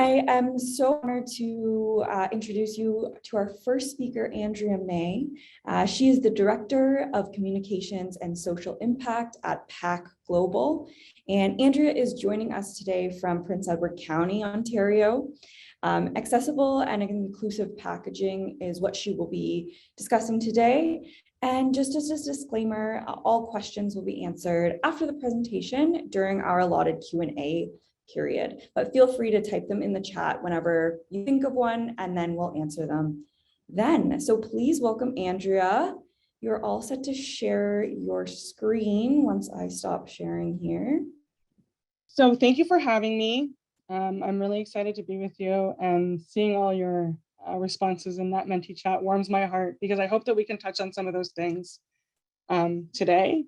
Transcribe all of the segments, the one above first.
I am so honored to introduce you to our first speaker, Andrea May. She is the Director of Communications and Social Impact at PAC Global. And Andrea is joining us today from Prince Edward County, Ontario. Accessible and inclusive packaging is what she will be discussing today. And just as a disclaimer, all questions will be answered after the presentation during our allotted Q&A period, but feel free to type them in the chat whenever you think of one, and then we'll answer them then. So please welcome Andrea. You're all set to share your screen once I stop sharing here. So thank you for having me. I'm really excited to be with you, and seeing all your responses in that Menti chat warms my heart, because I hope that we can touch on some of those things today.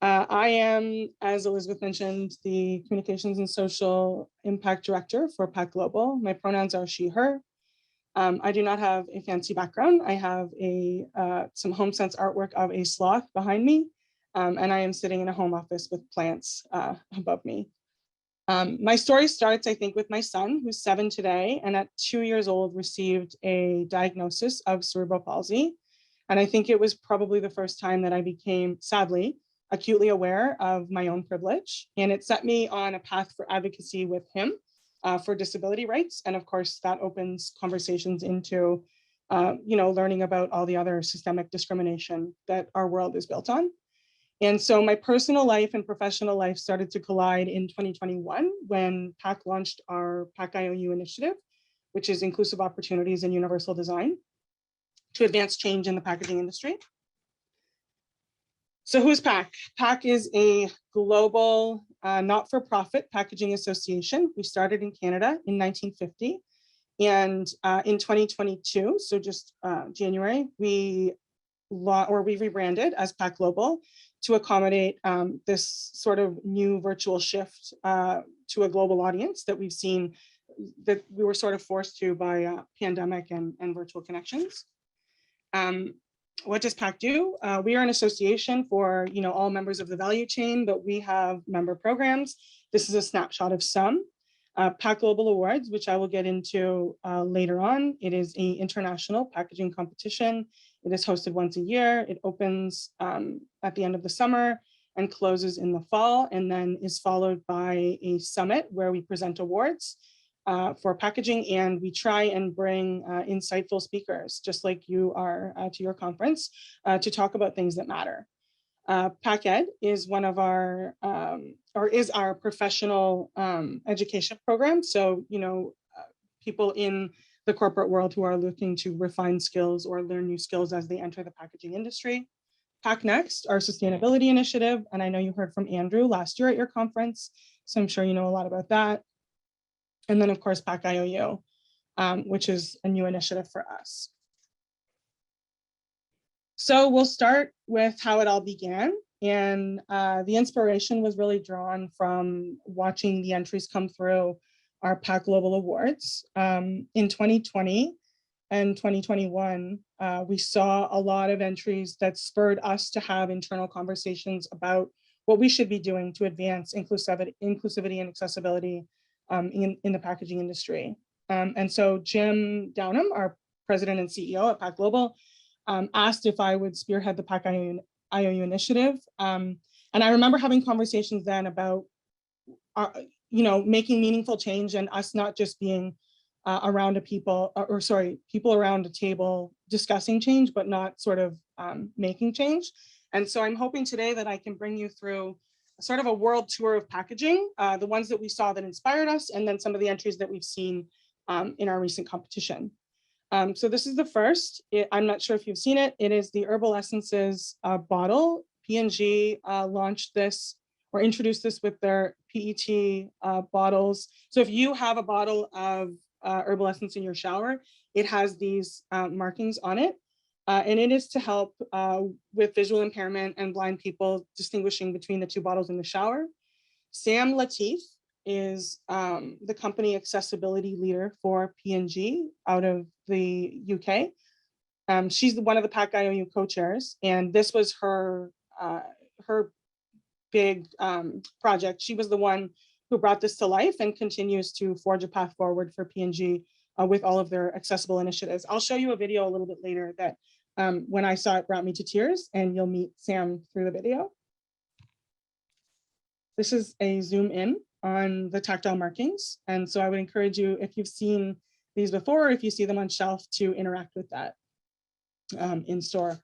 I am, as Elizabeth mentioned, the Communications and Social Impact Director for PAC Global. My pronouns are she, her. I do not have a fancy background. I have some HomeSense artwork of a sloth behind me, and I am sitting in a home office with plants above me. My story starts, I think, with my son, who's 7 today, and at 2 years old received a diagnosis of cerebral palsy. And I think it was probably the first time that I became, sadly, acutely aware of my own privilege. And it set me on a path for advocacy with him for disability rights. And of course, that opens conversations into, learning about all the other systemic discrimination that our world is built on. And so my personal life and professional life started to collide in 2021 when PAC launched our PAC IOU initiative, which is Inclusive Opportunities and Universal Design, to advance change in the packaging industry. So who's PAC? PAC is a global not-for-profit packaging association. We started in Canada in 1950. And in 2022, so just January, we rebranded as PAC Global to accommodate this sort of new virtual shift to a global audience that we've seen, that we were sort of forced to by pandemic and virtual connections. What does PAC do? We are an association for all members of the value chain, but we have member programs. This is a snapshot of some. PAC Global Awards, which I will get into later on. It is an international packaging competition. It is hosted once a year. It opens at the end of the summer and closes in the fall, and then is followed by a summit where we present awards for packaging, and we try and bring insightful speakers, just like you are to your conference, to talk about things that matter. PAC Ed is one of our, is our professional education program. So, people in the corporate world who are looking to refine skills or learn new skills as they enter the packaging industry. PAC Next, our sustainability initiative, and I know you heard from Andrew last year at your conference, so I'm sure you know a lot about that. And then, of course, PAC IOU, which is a new initiative for us. So we'll start with how it all began. And the inspiration was really drawn from watching the entries come through our PAC Global Awards. In 2020 and 2021, we saw a lot of entries that spurred us to have internal conversations about what we should be doing to advance inclusivity and accessibility in the packaging industry. And so Jim Downham, our president and CEO at PAC Global, asked if I would spearhead the PAC IOU initiative. And I remember having conversations then about, making meaningful change and us not just being around people around a table discussing change, but not sort of making change. And so I'm hoping today that I can bring you through sort of a world tour of packaging, the ones that we saw that inspired us, and then some of the entries that we've seen in our recent competition. So this is the first. I'm not sure if you've seen it. It is the Herbal Essences bottle. P&G launched this or introduced this with their PET bottles. So if you have a bottle of herbal essence in your shower, it has these markings on it. And it is to help with visual impairment and blind people distinguishing between the two bottles in the shower. Sam Latif is the company accessibility leader for P&G out of the UK. She's one of the PAC IOU co-chairs, and this was her big project. She was the one who brought this to life and continues to forge a path forward for P&G with all of their accessible initiatives. I'll show you a video a little bit later that when I saw it brought me to tears, and you'll meet Sam through the video. This is a zoom in on the tactile markings. And so I would encourage you, if you've seen these before, or if you see them on shelf, to interact with that in store.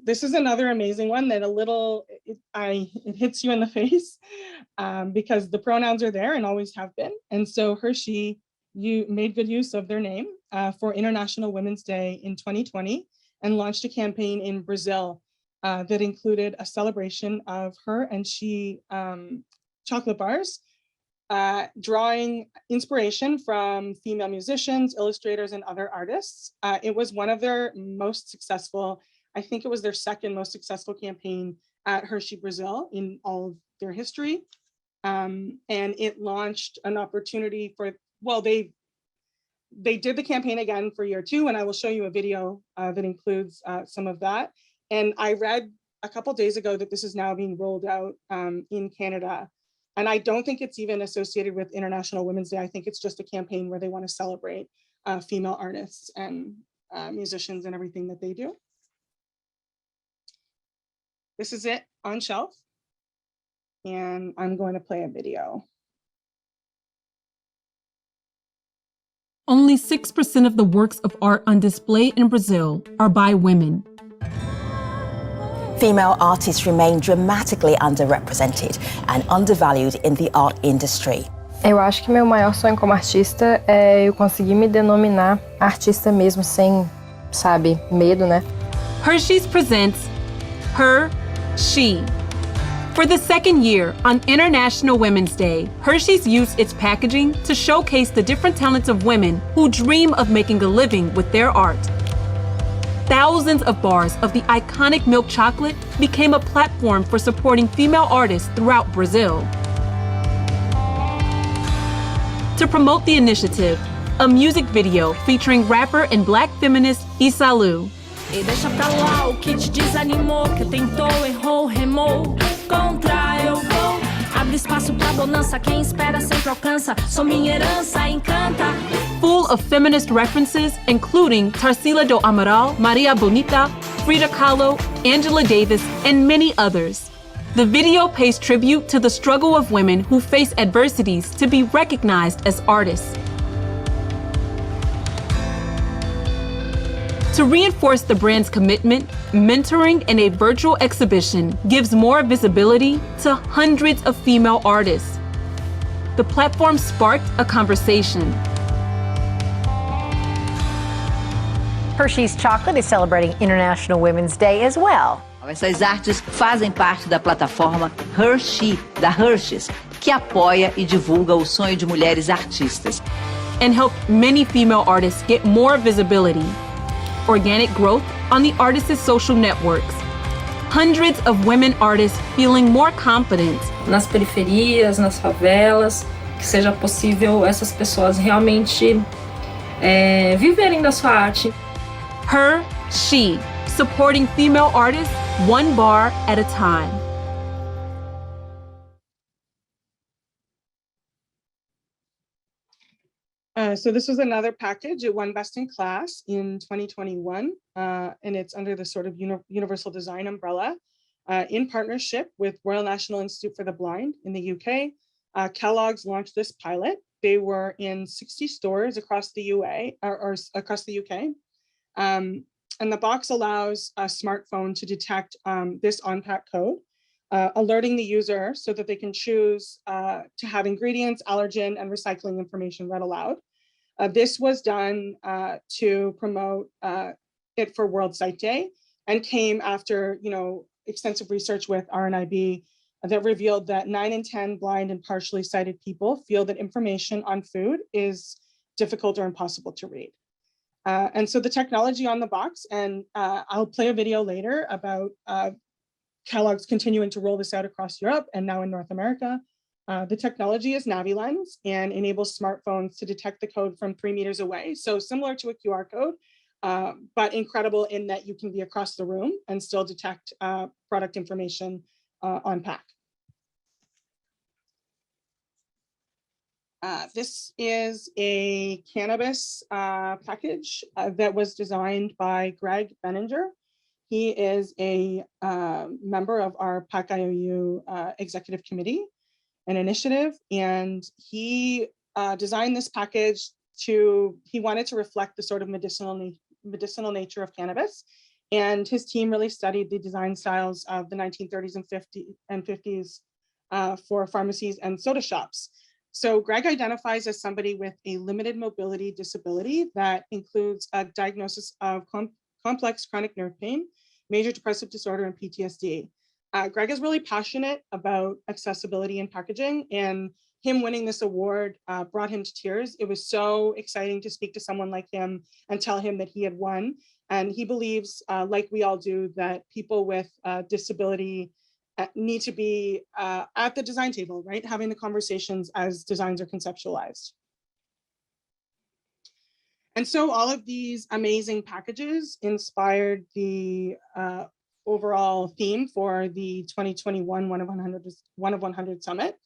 This is another amazing one that it hits you in the face because the pronouns are there and always have been. And so Hershey, you made good use of their name for International Women's Day in 2020 and launched a campaign in Brazil that included a celebration of her and she chocolate bars, drawing inspiration from female musicians, illustrators, and other artists. It was one of their most successful, I think it was their second most successful campaign at Hershey Brazil in all of their history. And it launched an opportunity for, well, they did the campaign again for year 2, and I will show you a video that includes some of that. And I read a couple days ago that this is now being rolled out in Canada. And I don't think it's even associated with International Women's Day. I think it's just a campaign where they want to celebrate female artists and musicians and everything that they do. This is it on shelf. And I'm going to play a video. Only 6% of the works of art on display in Brazil are by women. Female artists remain dramatically underrepresented and undervalued in the art industry. Eu acho que meu maior sonho como artista é eu conseguir me denominar artista mesmo sem, sabe, medo, né? Hershey's presents Her, She. For the second year, on International Women's Day, Hershey's used its packaging to showcase the different talents of women who dream of making a living with their art. Thousands of bars of the iconic milk chocolate became a platform for supporting female artists throughout Brazil. To promote the initiative, a music video featuring rapper and black feminist Isalu. E deixa pra lá o que te desanimou, que tentou, errou, remou, contra eu vou. Abre espaço pra bonança, quem espera sempre alcança. Sou minha herança, encanta. Full of feminist references, including Tarsila do Amaral, Maria Bonita, Frida Kahlo, Angela Davis, and many others. The video pays tribute to the struggle of women who face adversities to be recognized as artists. To reinforce the brand's commitment, mentoring in a virtual exhibition gives more visibility to hundreds of female artists. The platform sparked a conversation. Hershey's Chocolate is celebrating International Women's Day as well. Essas artes fazem parte da plataforma Hershey, da Hershey's, que apoia e divulga o sonho de mulheres artistas. And help many female artists get more visibility. Organic growth on the artists' social networks. Hundreds of women artists feeling more confident. Nas periferias, nas favelas, que seja possível essas pessoas realmente viverem da sua arte. Her, She, supporting female artists one bar at a time. So this was another package. It won Best in Class in 2021, and it's under the sort of universal design umbrella in partnership with Royal National Institute for the Blind in the UK. Kellogg's launched this pilot. They were in 60 stores across the UA or across the UK. And the box allows a smartphone to detect this on-pack code, alerting the user so that they can choose to have ingredients, allergen, and recycling information read aloud. This was done to promote it for World Sight Day and came after extensive research with RNIB that revealed that 9 in 10 blind and partially sighted people feel that information on food is difficult or impossible to read. And so the technology on the box, and I'll play a video later about Kellogg's continuing to roll this out across Europe and now in North America. The technology is NaviLens and enables smartphones to detect the code from 3 meters away. So similar to a QR code, but incredible in that you can be across the room and still detect product information on pack. This is a cannabis package that was designed by Greg Benninger. He is a member of our PAC IOU executive committee and initiative, and he designed this package he wanted to reflect the sort of medicinal nature of cannabis. And his team really studied the design styles of the 1930s and 50s for pharmacies and soda shops. So Greg identifies as somebody with a limited mobility disability that includes a diagnosis of complex chronic nerve pain, major depressive disorder, and PTSD. Greg is really passionate about accessibility in packaging, and him winning this award brought him to tears. It was so exciting to speak to someone like him and tell him that he had won. And he believes, like we all do, that people with disability need to be at the design table, right? Having the conversations as designs are conceptualized. And so all of these amazing packages inspired the overall theme for the 2021 One of 100 Summit.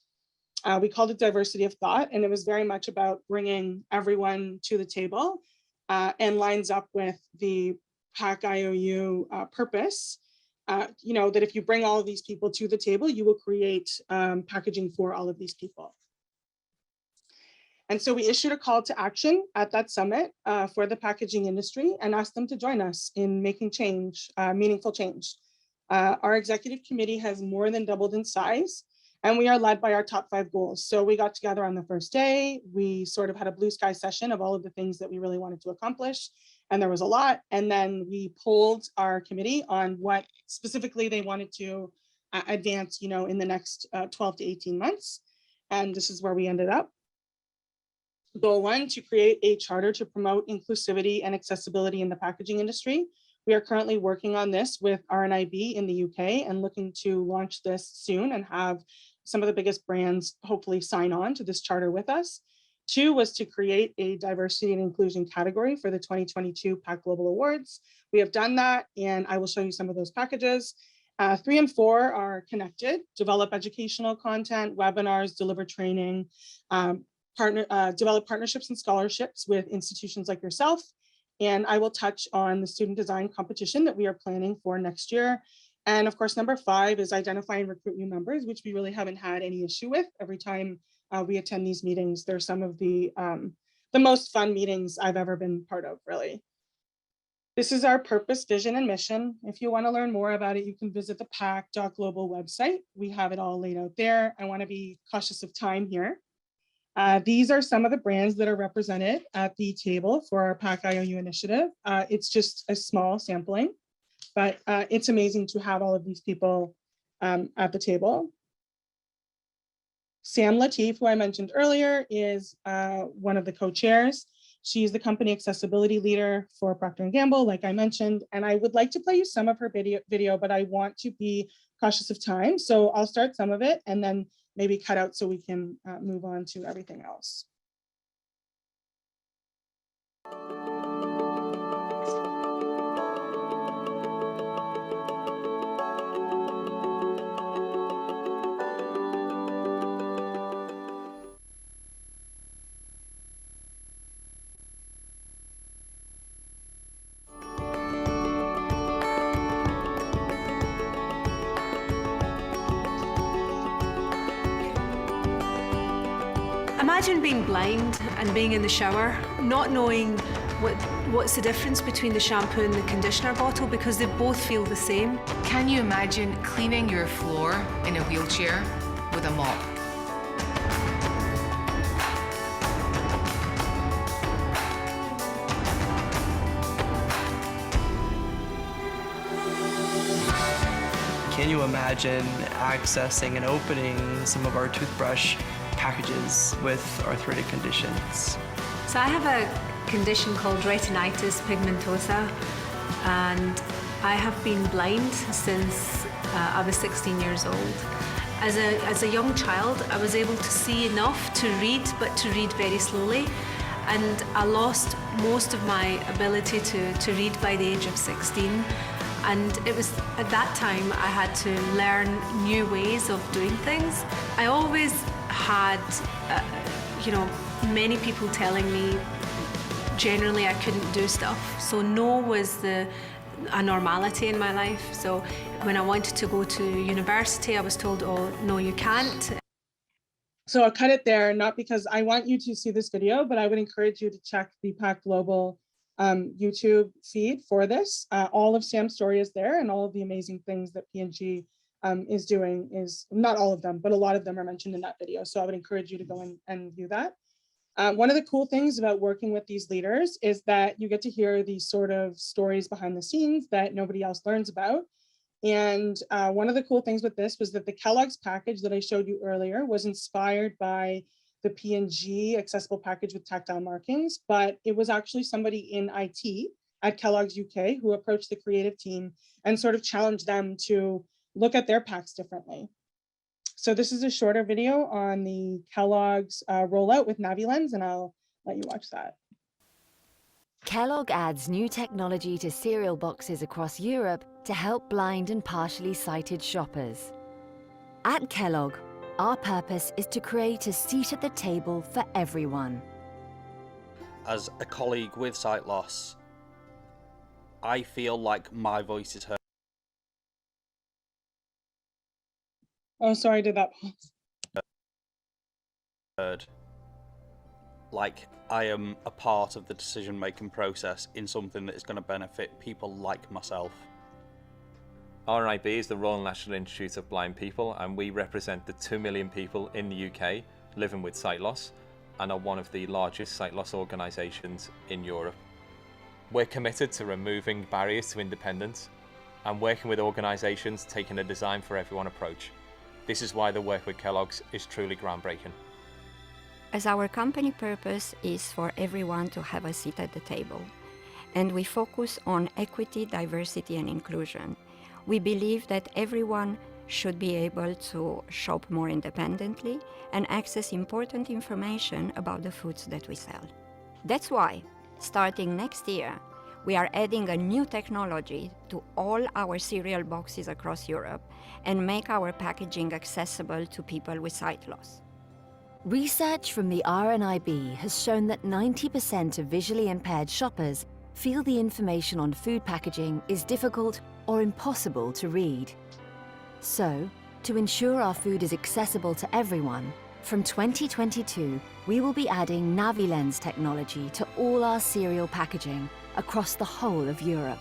We called it Diversity of Thought, and it was very much about bringing everyone to the table and lines up with the PAC IOU purpose. That if you bring all of these people to the table, you will create packaging for all of these people. And so we issued a call to action at that summit for the packaging industry and asked them to join us in making change, meaningful change. Our executive committee has more than doubled in size, and we are led by our top 5 goals. So we got together on the first day. We sort of had a blue sky session of all of the things that we really wanted to accomplish. And there was a lot. And then we polled our committee on what specifically they wanted to advance, in the next 12 to 18 months. And this is where we ended up. Goal 1, to create a charter to promote inclusivity and accessibility in the packaging industry. We are currently working on this with RNIB in the UK and looking to launch this soon and have some of the biggest brands hopefully sign on to this charter with us. 2 was to create a diversity and inclusion category for the 2022 PAC Global Awards. We have done that, and I will show you some of those packages. 3 and 4 are connected: develop educational content, webinars, deliver training, develop partnerships and scholarships with institutions like yourself. And I will touch on the student design competition that we are planning for next year. And of course, number 5 is identify and recruit new members, which we really haven't had any issue with. Every time we attend these meetings, they're some of the most fun meetings I've ever been part of, really. This is our purpose, vision, and mission. If you want to learn more about it, you can visit the PAC.global website. We have it all laid out there. I want to be cautious of time here. These are some of the brands that are represented at the table for our PAC IOU initiative. It's just a small sampling, but it's amazing to have all of these people at the table. Sam Latif, who I mentioned earlier, is one of the co-chairs. She's the company accessibility leader for Procter & Gamble, like I mentioned, and I would like to play you some of her video, but I want to be cautious of time. So I'll start some of it and then maybe cut out so we can move on to everything else. Imagine being blind and being in the shower, not knowing what's the difference between the shampoo and the conditioner bottle because they both feel the same. Can you imagine cleaning your floor in a wheelchair with a mop? Can you imagine accessing and opening some of our toothbrush packages with arthritic conditions? So I have a condition called retinitis pigmentosa, and I have been blind since I was 16 years old. As a young child, I was able to see enough to read, but to read very slowly. And I lost most of my ability to read by the age of 16. And it was at that time I had to learn new ways of doing things. I always had you know, many people telling me generally I couldn't do stuff. So no was a normality in my life. So when I wanted to go to university, I was told, oh, no, you can't. So I'll cut it there, not because I want you to see this video, but I would encourage you to check the PAC Global YouTube feed for this. All of Sam's story is there, and all of the amazing things that P&G is doing is, not all of them, but a lot of them are mentioned in that video. So I would encourage you to go in and view that. One of the cool things about working with these leaders is that you get to hear these sort of stories behind the scenes that nobody else learns about. And one of the cool things with this was that the Kellogg's package that I showed you earlier was inspired by the P&G accessible package with tactile markings, but it was actually somebody in IT at Kellogg's UK who approached the creative team and sort of challenged them to look at their packs differently. So this is a shorter video on the Kellogg's rollout with NaviLens, and I'll let you watch that. Kellogg adds new technology to cereal boxes across Europe to help blind and partially sighted shoppers. At Kellogg, our purpose is to create a seat at the table for everyone. As a colleague with sight loss, I feel like my voice is heard. Oh, sorry, did that pause? Like I am a part of the decision-making process in something that is going to benefit people like myself. RNIB is the Royal National Institute of Blind People, and we represent the 2 million people in the UK living with sight loss and are one of the largest sight loss organisations in Europe. We're committed to removing barriers to independence and working with organisations taking a design for everyone approach. This is why the work with Kellogg's is truly groundbreaking. As our company purpose is for everyone to have a seat at the table, and we focus on equity, diversity, and inclusion, we believe that everyone should be able to shop more independently and access important information about the foods that we sell. That's why, starting next year, we are adding a new technology to all our cereal boxes across Europe and make our packaging accessible to people with sight loss. Research from the RNIB has shown that 90% of visually impaired shoppers feel the information on food packaging is difficult or impossible to read. So, to ensure our food is accessible to everyone, from 2022, we will be adding NaviLens technology to all our cereal packaging across the whole of Europe.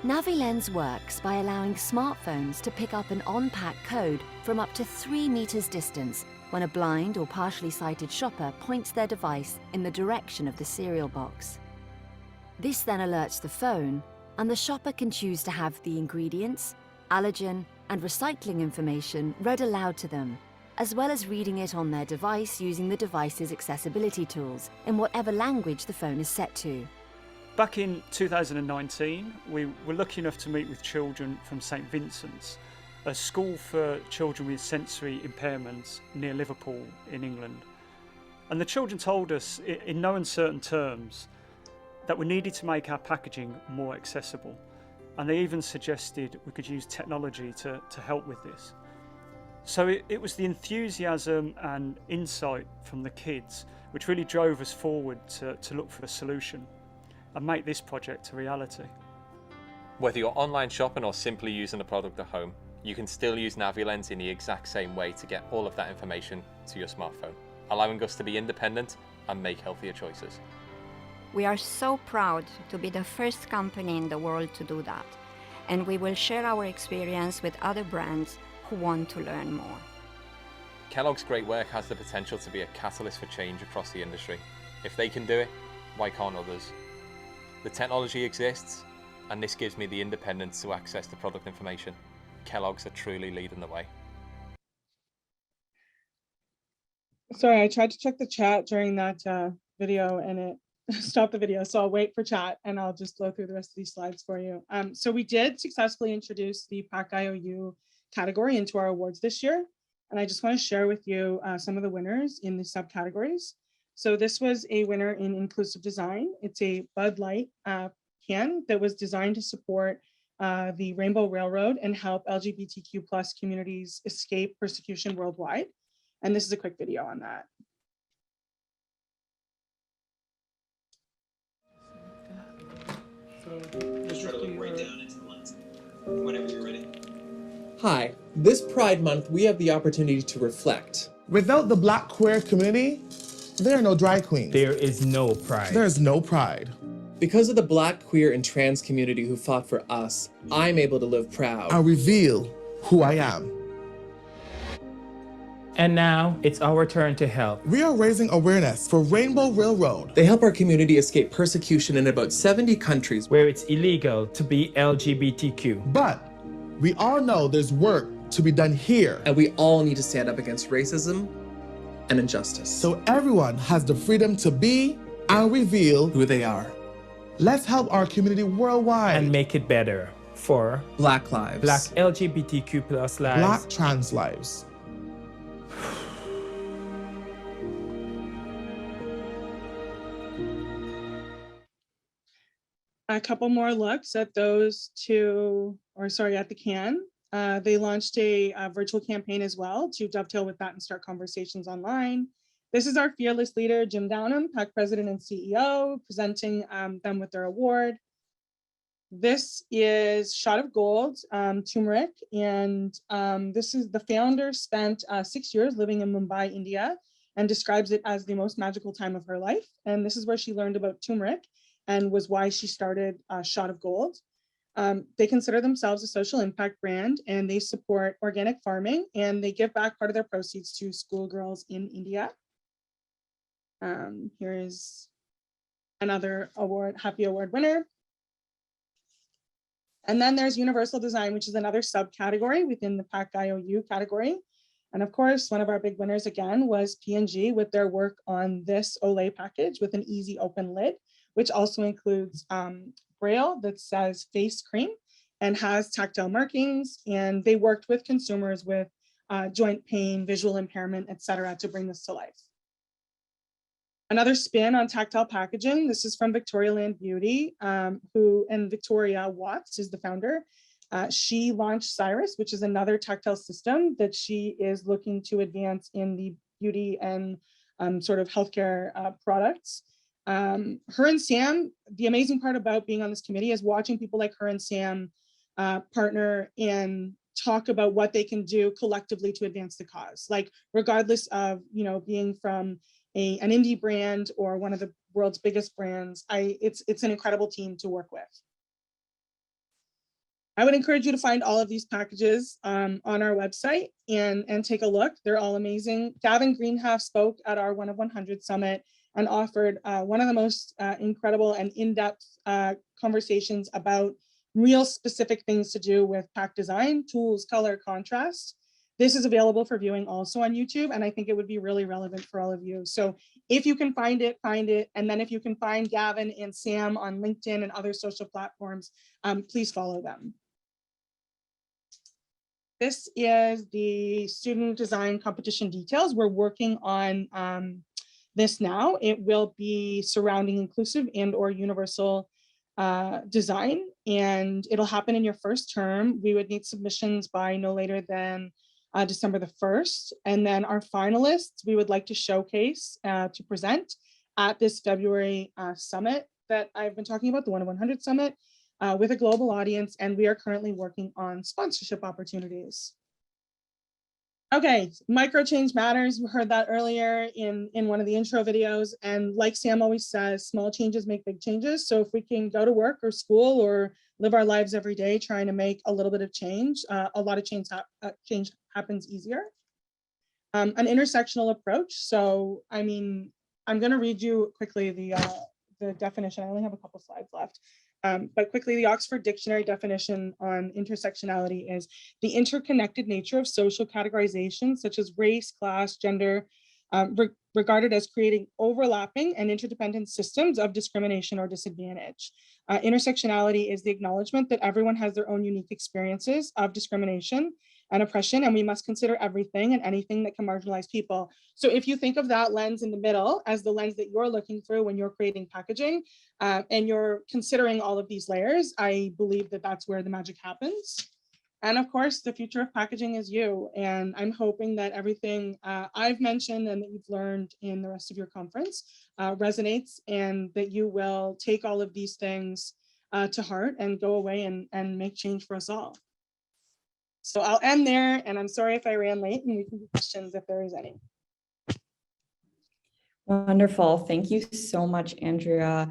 NaviLens works by allowing smartphones to pick up an on-pack code from up to 3 meters distance when a blind or partially sighted shopper points their device in the direction of the cereal box. This then alerts the phone, and the shopper can choose to have the ingredients, allergen, and recycling information read aloud to them, as well as reading it on their device using the device's accessibility tools in whatever language the phone is set to. Back in 2019, we were lucky enough to meet with children from St Vincent's, a school for children with sensory impairments near Liverpool in England. And the children told us in no uncertain terms that we needed to make our packaging more accessible. And they even suggested we could use technology to help with this. So it was the enthusiasm and insight from the kids which really drove us forward to look for a solution and make this project a reality. Whether you're online shopping or simply using the product at home, you can still use NaviLens in the exact same way to get all of that information to your smartphone, allowing us to be independent and make healthier choices. We are so proud to be the first company in the world to do that, and we will share our experience with other brands who want to learn more. Kellogg's great work has the potential to be a catalyst for change across the industry. If they can do it, why can't others? The technology exists, and this gives me the independence to access the product information. Kellogg's are truly leading the way. Sorry, I tried to check the chat during that video and it stopped the video. So I'll wait for chat and I'll just go through the rest of these slides for you. So we did successfully introduce the PAC IOU category into our awards this year. And I just want to share with you some of the winners in the subcategories. So this was a winner in inclusive design. It's a Bud Light can that was designed to support the Rainbow Railroad and help LGBTQ+ communities escape persecution worldwide. And this is a quick video on that. Just try to look right down into the lens whenever you're ready. Hi, this Pride Month, we have the opportunity to reflect. Without the Black queer community, there are no drag queens. There is no pride. There is no pride. Because of the Black, queer, and trans community who fought for us, I'm able to live proud. I reveal who I am. And now it's our turn to help. We are raising awareness for Rainbow Railroad. They help our community escape persecution in about 70 countries where it's illegal to be LGBTQ. But we all know there's work to be done here. And we all need to stand up against racism and injustice. So everyone has the freedom to be and reveal who they are. Let's help our community worldwide. And make it better for Black lives. Black LGBTQ+ lives. Black trans lives. A couple more looks at those two, or sorry, at the can. They launched a virtual campaign as well to dovetail with that and start conversations online. This is our fearless leader, Jim Downham, PAC president and CEO, presenting them with their award. This is Shot of Gold, turmeric, and this is the founder spent 6 years living in Mumbai, India, and describes it as the most magical time of her life. And this is where she learned about turmeric and was why she started Shot of Gold. They consider themselves a social impact brand, and they support organic farming, and they give back part of their proceeds to schoolgirls in India. Here is another award, Happy Award winner. And then there's Universal Design, which is another subcategory within the PAC IOU category. And of course, one of our big winners again was P&G with their work on this Olay package with an easy open lid, which also includes braille that says face cream and has tactile markings. And they worked with consumers with joint pain, visual impairment, et cetera, to bring this to life. Another spin on tactile packaging. This is from Victoria Land Beauty, and Victoria Watts is the founder. She launched Cyrus, which is another tactile system that she is looking to advance in the beauty and sort of healthcare products. Her and Sam, the amazing part about being on this committee is watching people like her and Sam partner and talk about what they can do collectively to advance the cause. Like regardless of, being from an indie brand or one of the world's biggest brands, it's an incredible team to work with. I would encourage you to find all of these packages on our website and take a look. They're all amazing. Gavin Greenhalgh spoke at our 1 of 100 Summit and offered one of the most incredible and in-depth conversations about real specific things to do with PAC design, tools, color, contrast. This is available for viewing also on YouTube, and I think it would be really relevant for all of you. So if you can find it, find it. And then if you can find Gavin and Sam on LinkedIn and other social platforms, please follow them. This is the student design competition details. We're working on this now. It will be surrounding inclusive and/or universal design, and it'll happen in your first term. We would need submissions by no later than December the 1st. And then our finalists, we would like to showcase to present at this February summit that I've been talking about, the 1 of 100 Summit, with a global audience. And we are currently working on sponsorship opportunities. Okay, micro change matters. We heard that earlier in one of the intro videos. And like Sam always says, small changes make big changes. So if we can go to work or school or live our lives every day trying to make a little bit of change, a lot of change happens easier. An intersectional approach. So, I mean, I'm going to read you quickly the definition. I only have a couple slides left. But quickly, the Oxford Dictionary definition on intersectionality is the interconnected nature of social categorizations such as race, class, gender, regarded as creating overlapping and interdependent systems of discrimination or disadvantage. Intersectionality is the acknowledgement that everyone has their own unique experiences of discrimination and oppression, and we must consider everything and anything that can marginalize people. So if you think of that lens in the middle as the lens that you're looking through when you're creating packaging, and you're considering all of these layers, I believe that that's where the magic happens. And of course, the future of packaging is you. And I'm hoping that everything I've mentioned and that you've learned in the rest of your conference resonates, and that you will take all of these things to heart and go away and make change for us all. So I'll end there, and I'm sorry if I ran late, and we can do questions if there is any. Wonderful. Thank you so much, Andrea.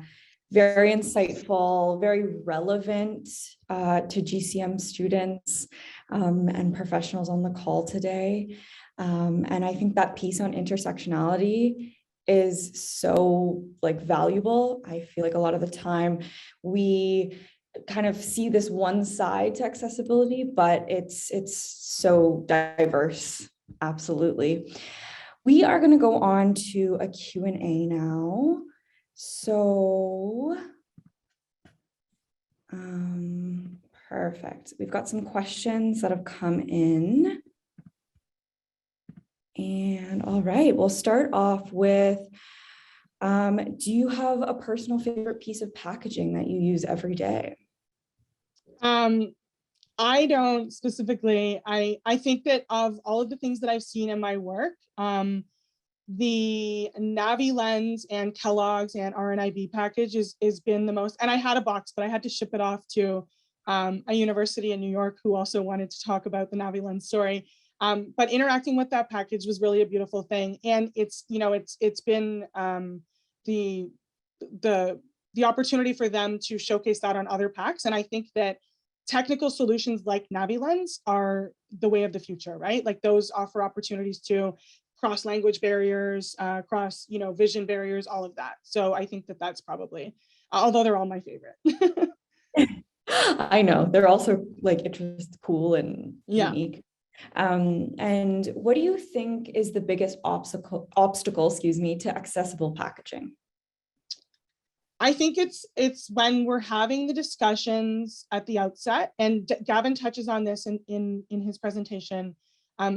Very insightful, very relevant to GCM students and professionals on the call today. And I think that piece on intersectionality is so valuable. I feel like a lot of the time we kind of see this one side to accessibility, but it's so diverse. Absolutely. We are going to go on to a Q&A now. So, perfect. We've got some questions that have come in. And all right, we'll start off with, do you have a personal favorite piece of packaging that you use every day? I don't specifically. I think that of all of the things that I've seen in my work, the Navi Lens and Kellogg's and RNIB package has been the most, and I had a box, but I had to ship it off to a university in New York who also wanted to talk about the Navi Lens story. But interacting with that package was really a beautiful thing. And it's been the opportunity for them to showcase that on other packs. And I think that technical solutions like Navi Lens are the way of the future, right? Like those offer opportunities to cross language barriers, cross, vision barriers, all of that. So I think that that's probably, although they're all my favorite. I know they're also just cool and unique. And what do you think is the biggest obstacle, to accessible packaging? I think it's when we're having the discussions at the outset, and Gavin touches on this in his presentation,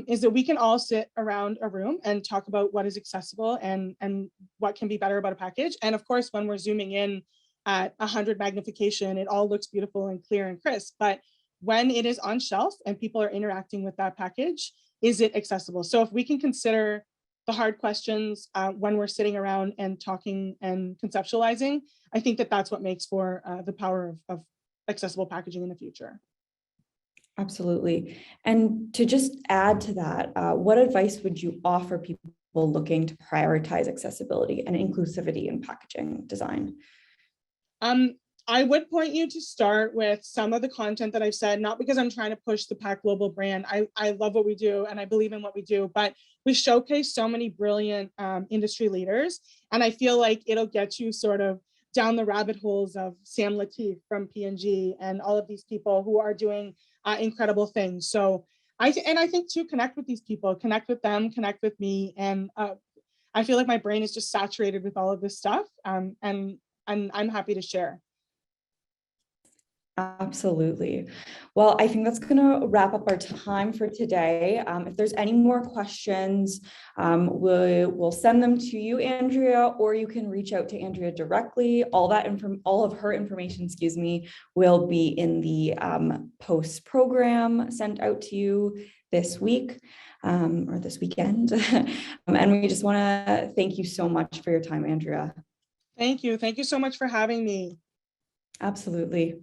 is that we can all sit around a room and talk about what is accessible and what can be better about a package. And of course, when we're zooming in at 100 magnification, it all looks beautiful and clear and crisp. But when it is on shelf and people are interacting with that package, is it accessible? So if we can consider the hard questions when we're sitting around and talking and conceptualizing, I think that that's what makes for the power of accessible packaging in the future. Absolutely. And to just add to that, what advice would you offer people looking to prioritize accessibility and inclusivity in packaging design? I would point you to start with some of the content that I've said, not because I'm trying to push the PAC Global brand. I love what we do and I believe in what we do, but we showcase so many brilliant industry leaders. And I feel like it'll get you sort of down the rabbit holes of Sam Latif from P&G and all of these people who are doing incredible things. So I think to connect with these people, connect with them, connect with me. And I feel like my brain is just saturated with all of this stuff. And I'm happy to share. Absolutely. Well, I think that's going to wrap up our time for today. If there's any more questions, we'll send them to you, Andrea, or you can reach out to Andrea directly. All of her information, will be in the post program sent out to you this week or this weekend. And we just want to thank you so much for your time, Andrea. Thank you. Thank you so much for having me. Absolutely.